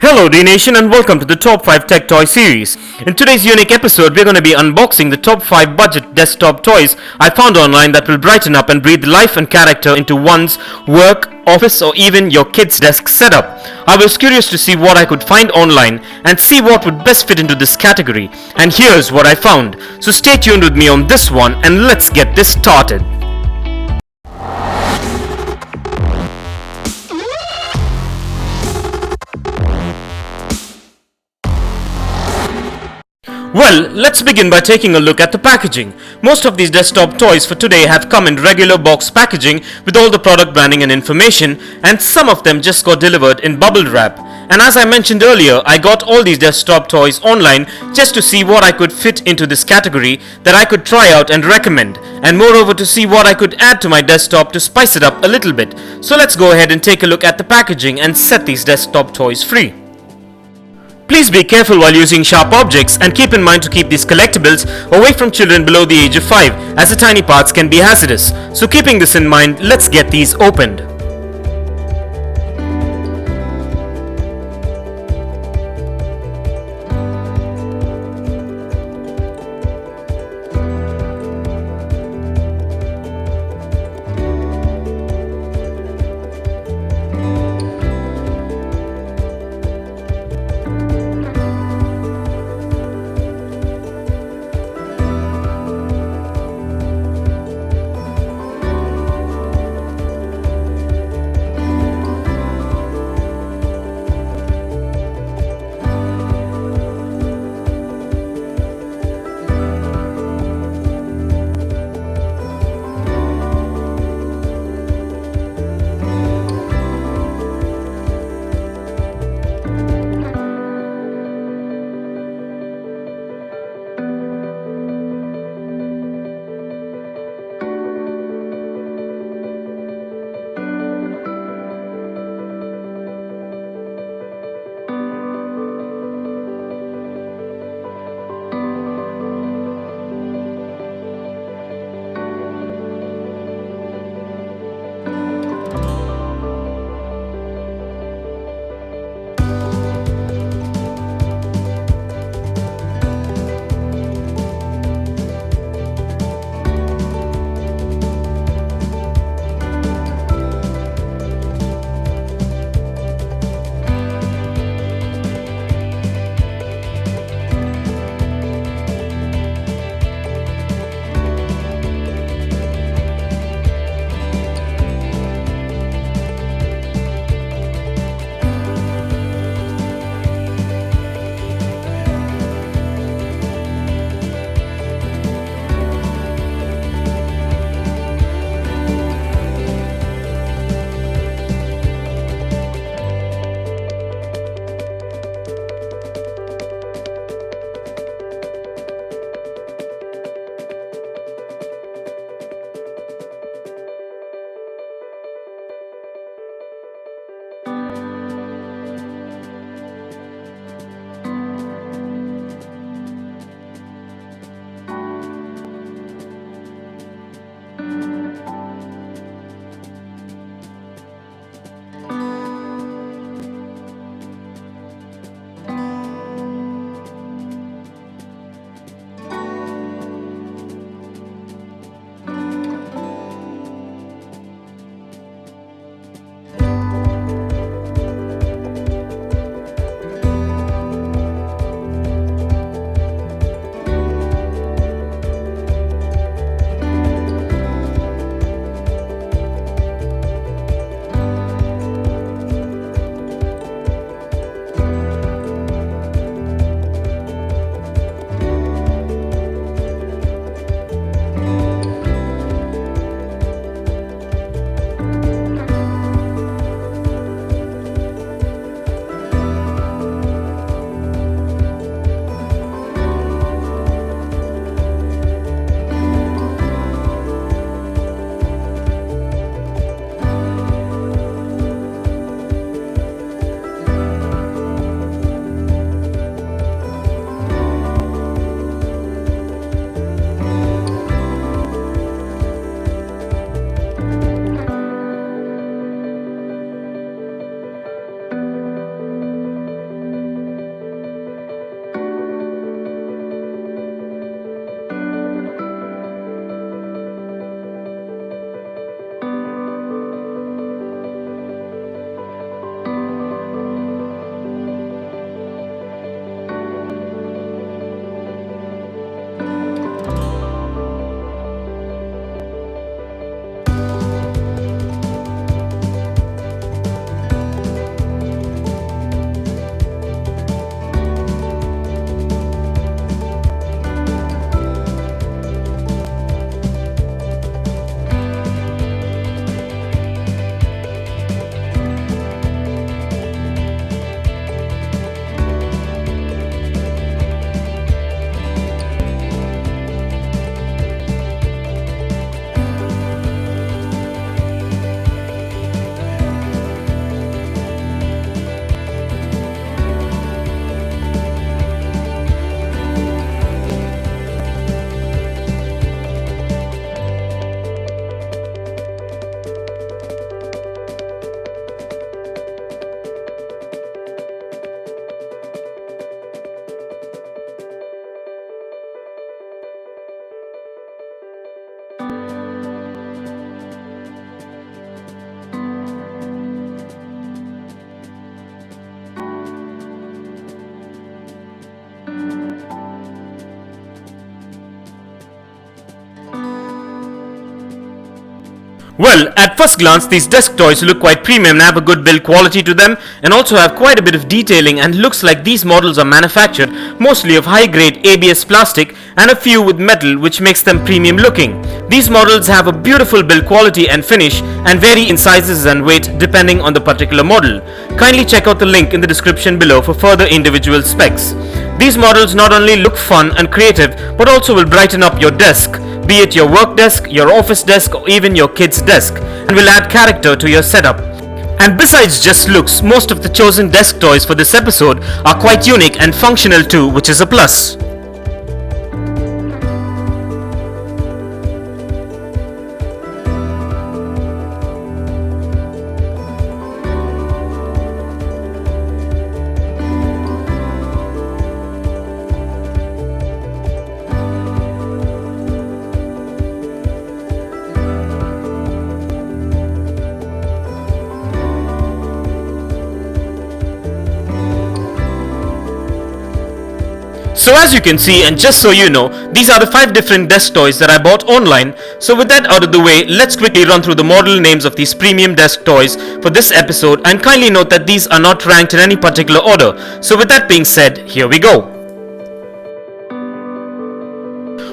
Hello Dnation and welcome to the Top 5 Tech Toy series. In today's unique episode, we're going to be unboxing the top 5 budget desktop toys I found online that will brighten up and breathe life and character into one's work, office or even your kid's desk setup. I was curious to see what I could find online and see what would best fit into this category. And here's what I found. So stay tuned with me on this one and let's get this started. Well, let's begin by taking a look at the packaging. Most of these desktop toys for today have come in regular box packaging with all the product branding and information, and some of them just got delivered in bubble wrap. And as I mentioned earlier, I got all these desktop toys online just to see what I could fit into this category that I could try out and recommend, and moreover to see what I could add to my desktop to spice it up a little bit. So let's go ahead and take a look at the packaging and set these desktop toys free. Please be careful while using sharp objects and keep in mind to keep these collectibles away from children below the age of 5, as the tiny parts can be hazardous. So keeping this in mind, let's get these opened. Well, at first glance, these desk toys look quite premium and have a good build quality to them, and also have quite a bit of detailing, and looks like these models are manufactured mostly of high grade ABS plastic and a few with metal, which makes them premium looking. These models have a beautiful build quality and finish and vary in sizes and weight depending on the particular model. Kindly check out the link in the description below for further individual specs. These models not only look fun and creative but also will brighten up your desk, be it your work desk, your office desk, or even your kid's desk, and will add character to your setup. And besides just looks, most of the chosen desk toys for this episode are quite unique and functional too, which is a plus. So as you can see, and just so you know, these are the 5 different desk toys that I bought online. So with that out of the way, let's quickly run through the model names of these premium desk toys for this episode, and kindly note that these are not ranked in any particular order. So with that being said, here we go.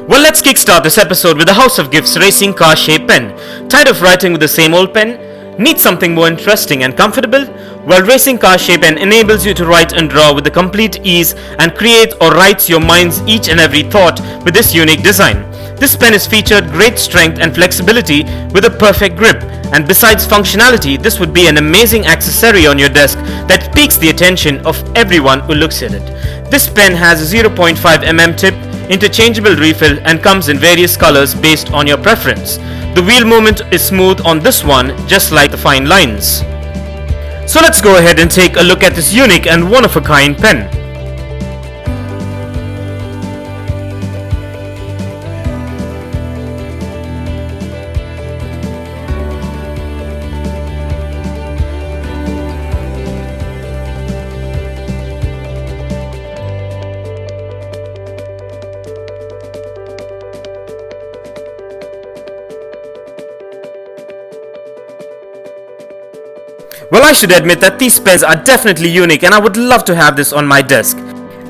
Well, let's kickstart this episode with the House of Gifts Racing Car Shape Pen. Tired of writing with the same old pen? Need something more interesting and comfortable? Well, Racing Car Shape Pen enables you to write and draw with the complete ease and create or writes your mind's each and every thought with this unique design. This pen is featured great strength and flexibility with a perfect grip, and besides functionality, this would be an amazing accessory on your desk that piques the attention of everyone who looks at it. This pen has a 0.5 mm tip, interchangeable refill, and comes in various colors based on your preference. The wheel movement is smooth on this one, just like the fine lines. So let's go ahead and take a look at this unique and one-of-a-kind pen. Well, I should admit that these pens are definitely unique, and I would love to have this on my desk.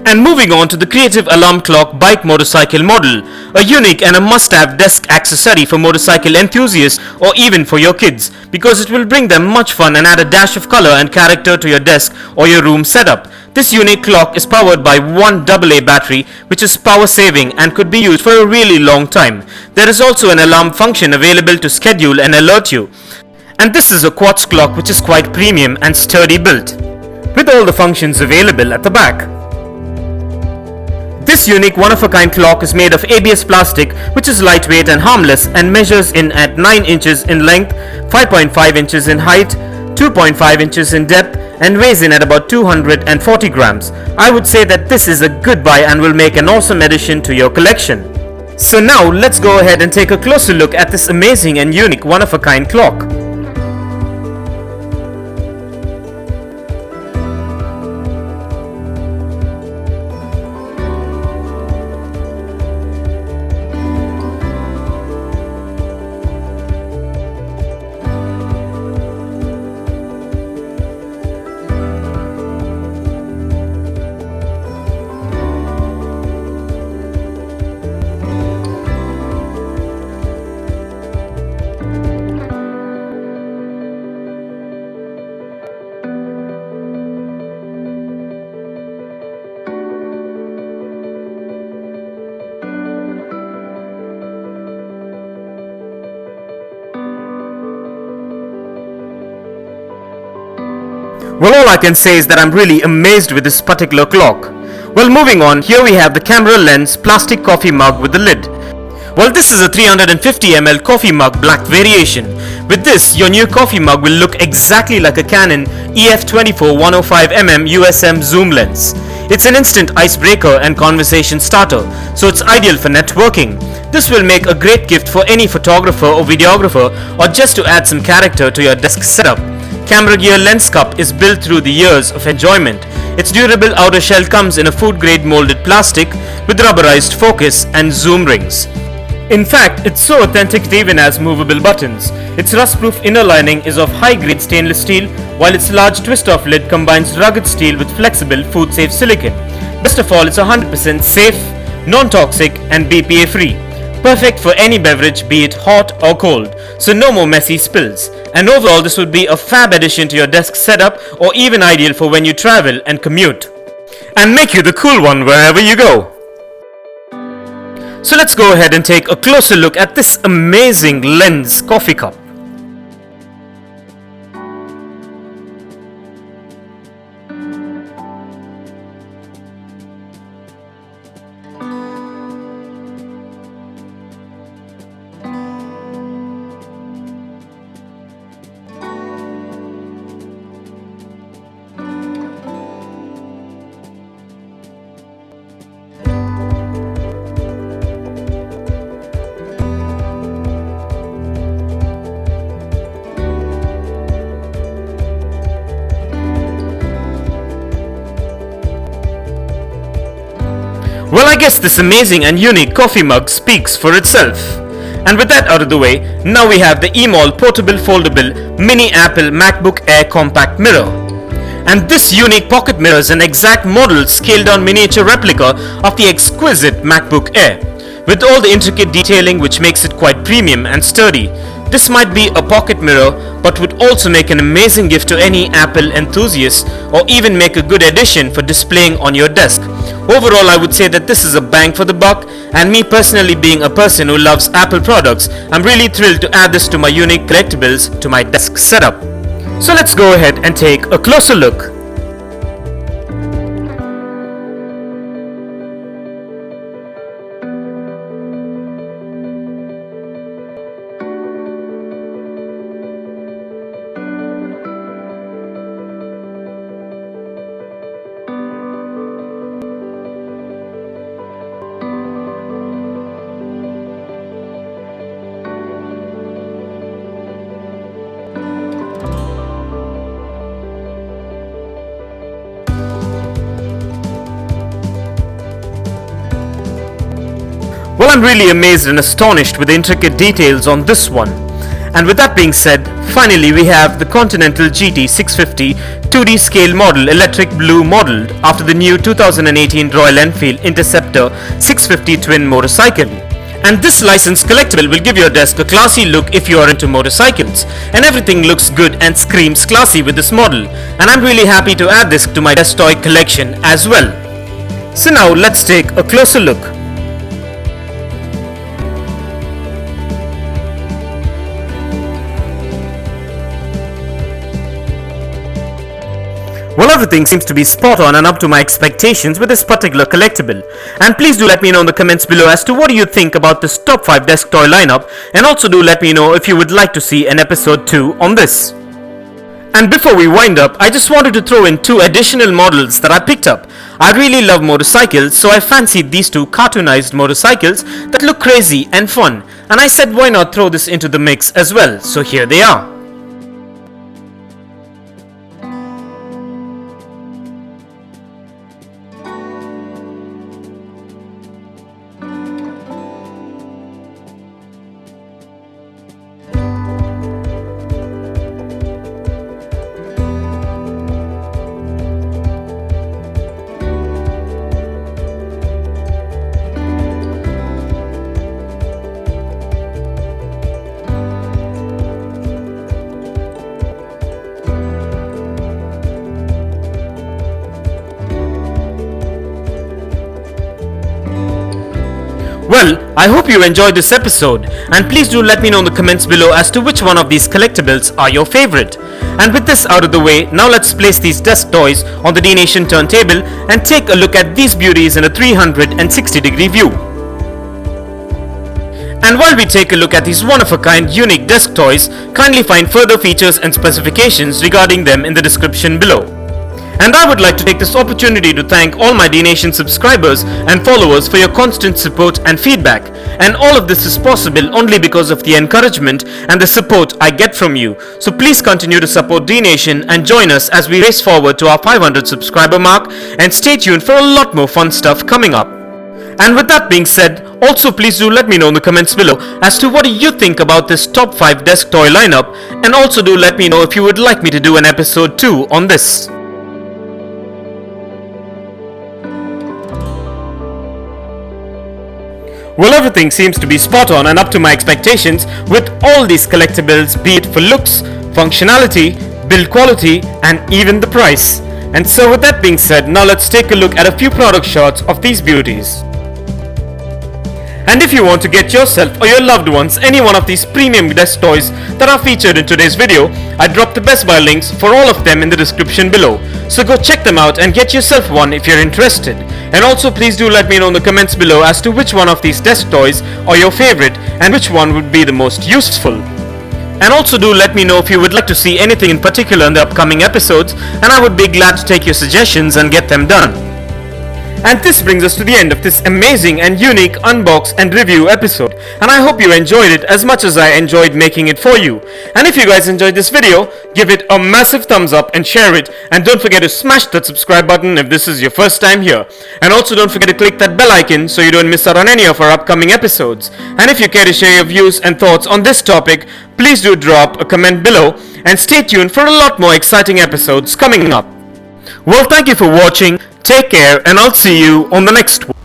And moving on to the creative alarm clock bike motorcycle model, a unique and a must-have desk accessory for motorcycle enthusiasts or even for your kids, because it will bring them much fun and add a dash of color and character to your desk or your room setup. This unique clock is powered by one AA battery, which is power saving and could be used for a really long time. There is also an alarm function available to schedule and alert you. And this is a quartz clock which is quite premium and sturdy built, with all the functions available at the back. This unique one-of-a-kind clock is made of ABS plastic, which is lightweight and harmless, and measures in at 9 inches in length, 5.5 inches in height, 2.5 inches in depth, and weighs in at about 240 grams. I would say that this is a good buy and will make an awesome addition to your collection. So now let's go ahead and take a closer look at this amazing and unique one-of-a-kind clock. Well, all I can say is that I'm really amazed with this particular clock. Well, moving on, here we have the camera lens plastic coffee mug with the lid. Well, this is a 350 ml coffee mug black variation. With this, your new coffee mug will look exactly like a Canon EF24 105mm USM zoom lens. It's an instant icebreaker and conversation starter, so it's ideal for networking. This will make a great gift for any photographer or videographer, or just to add some character to your desk setup. Camera Gear Lens Cup is built through the years of enjoyment. Its durable outer shell comes in a food grade molded plastic with rubberized focus and zoom rings. In fact, it's so authentic it even has movable buttons. Its rust-proof inner lining is of high-grade stainless steel, while its large twist-off lid combines rugged steel with flexible, food-safe silicone. Best of all, it's 100% safe, non-toxic and BPA-free. Perfect for any beverage, be it hot or cold, so no more messy spills. And overall, this would be a fab addition to your desk setup, or even ideal for when you travel and commute. And make you the cool one wherever you go. So let's go ahead and take a closer look at this amazing lens coffee cup. Well, I guess this amazing and unique coffee mug speaks for itself. And with that out of the way, now we have the eMall Portable Foldable Mini Apple MacBook Air Compact Mirror. And this unique pocket mirror is an exact model scaled down miniature replica of the exquisite MacBook Air, with all the intricate detailing which makes it quite premium and sturdy. This might be a pocket mirror, but would also make an amazing gift to any Apple enthusiast, or even make a good addition for displaying on your desk. Overall, I would say that this is a bang for the buck, and me personally being a person who loves Apple products, I'm really thrilled to add this to my unique collectibles to my desk setup. So let's go ahead and take a closer look. Well, I'm really amazed and astonished with the intricate details on this one. And with that being said, finally we have the Continental GT 650 2D scale model electric blue modeled after the new 2018 Royal Enfield Interceptor 650 twin motorcycle. And this licensed collectible will give your desk a classy look if you are into motorcycles. And everything looks good and screams classy with this model. And I'm really happy to add this to my desk toy collection as well. So now let's take a closer look. Well, everything seems to be spot on and up to my expectations with this particular collectible. And please do let me know in the comments below as to what do you think about this top 5 desk toy lineup, and also do let me know if you would like to see an episode 2 on this. And before we wind up, I just wanted to throw in 2 additional models that I picked up. I really love motorcycles, so I fancied these 2 cartoonized motorcycles that look crazy and fun, and I said why not throw this into the mix as well, so here they are. Well, I hope you enjoyed this episode, and please do let me know in the comments below as to which one of these collectibles are your favorite. And with this out of the way, now let's place these desk toys on the Dnation turntable and take a look at these beauties in a 360-degree view. And while we take a look at these one-of-a-kind unique desk toys, kindly find further features and specifications regarding them in the description below. And I would like to take this opportunity to thank all my Dnation subscribers and followers for your constant support and feedback. And all of this is possible only because of the encouragement and the support I get from you. So please continue to support Dnation and join us as we race forward to our 500 subscriber mark, and stay tuned for a lot more fun stuff coming up. And with that being said, Also, please do let me know in the comments below as to what do you think about this top 5 desk toy lineup, and also do let me know if you would like me to do an episode 2 on this. Well, everything seems to be spot on and up to my expectations with all these collectibles, be it for looks, functionality, build quality, and even the price. And so with that being said, now let's take a look at a few product shots of these beauties. And if you want to get yourself or your loved ones any one of these premium desk toys that are featured in today's video, I dropped the Best Buy links for all of them in the description below. So go check them out and get yourself one if you're interested. And also please do let me know in the comments below as to which one of these desk toys are your favorite and which one would be the most useful. And also do let me know if you would like to see anything in particular in the upcoming episodes, and I would be glad to take your suggestions and get them done. And this brings us to the end of this amazing and unique unbox and review episode, and I hope you enjoyed it as much as I enjoyed making it for you. And if you guys enjoyed this video, give it a massive thumbs up and share it, and don't forget to smash that subscribe button if this is your first time here. And also don't forget to click that bell icon so you don't miss out on any of our upcoming episodes. And if you care to share your views and thoughts on this topic, please do drop a comment below, and stay tuned for a lot more exciting episodes coming up. Well, thank you for watching. Take care, and I'll see you on the next one.